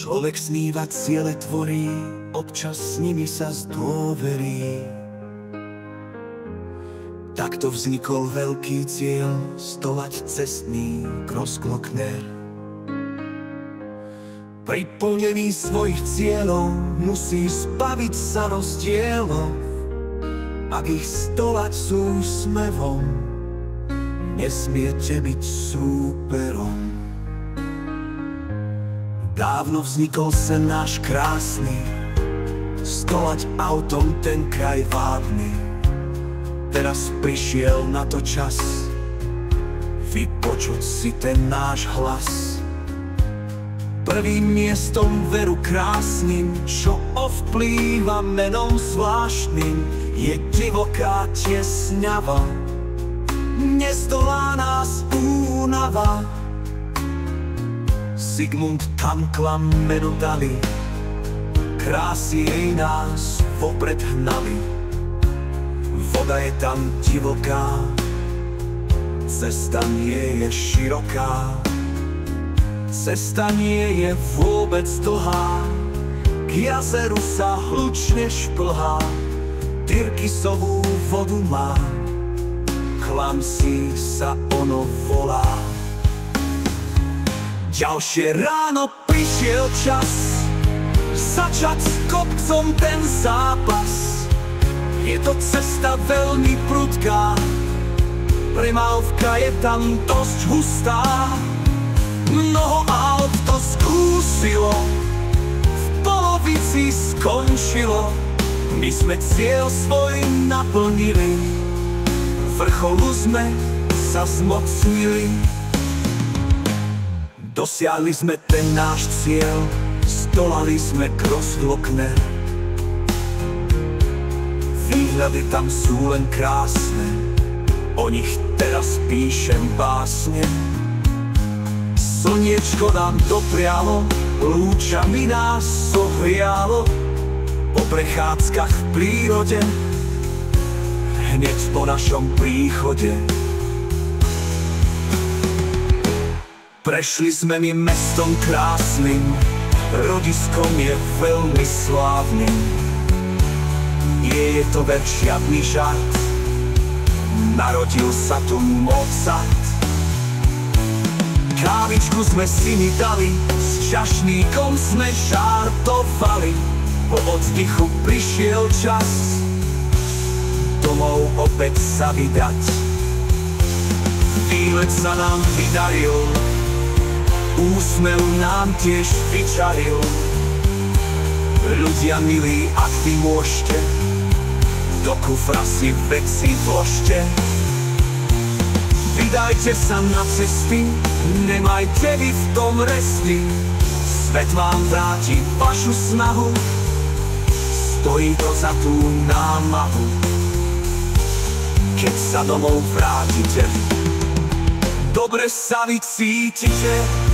Človek sníva, ciele tvorí, občas s nimi sa zdôverí. Takto vznikol veľký cieľ, stolať cestný Grossglockner. Priplnený svojich cieľov musí zbaviť sa rozdielov, ak ich stolať s úsmevom, nesmiete byť súperom. Dávno vznikol sen náš krásny, stolať autom ten kraj vábny. Teraz prišiel na to čas, vypočuť si ten náš hlas. Prvým miestom veru krásnym, čo ovplýva menom zvláštnym, je divoká tiesňava. Nezdolá nás únava. Zsigmund Tamklam meno dali, krásy jej nás vopred hnali. Voda je tam divoká, cesta nie je široká. Cesta nie je vôbec dlhá, k jazeru sa hlučne šplhá. Tyrkisovú vodu má, Klamsí sa ono volá. Ďalšie ráno prišiel čas začať s kopcom ten zápas. Je to cesta veľmi prudká, premávka je tam dosť hustá. Mnoho aut to skúsilo, v polovici skončilo. My sme cieľ svoj naplnili, vrcholu sme sa zmocnili. Dosiahli sme ten náš cieľ, stolali sme Grossglockner. Výhľady tam sú len krásne, o nich teraz píšem básne. Slniečko nám doprialo, lúčami nás ohrialo. Po prechádzkach v prírode, hneď po našom príchode. Prešli sme my mestom krásnym, rodiskom je veľmi slávnym. Nie je to veď žiadny žart, narodil sa tu Mozart. Kávičku sme si mi dali, s čašníkom sme žartovali. Po oddychu prišiel čas, domov opäť sa vydať. Výlet sa nám vydaril, úsmev nám tiež vyčaril. Ľudia milí, ak vy môžete, do kufra si veci vložte. Vydajte sa na cesty, nemajte vy v tom resty. Svet vám vráti vašu snahu, stojí to za tú námahu. Keď sa domov vrátite, dobre sa vy cítite.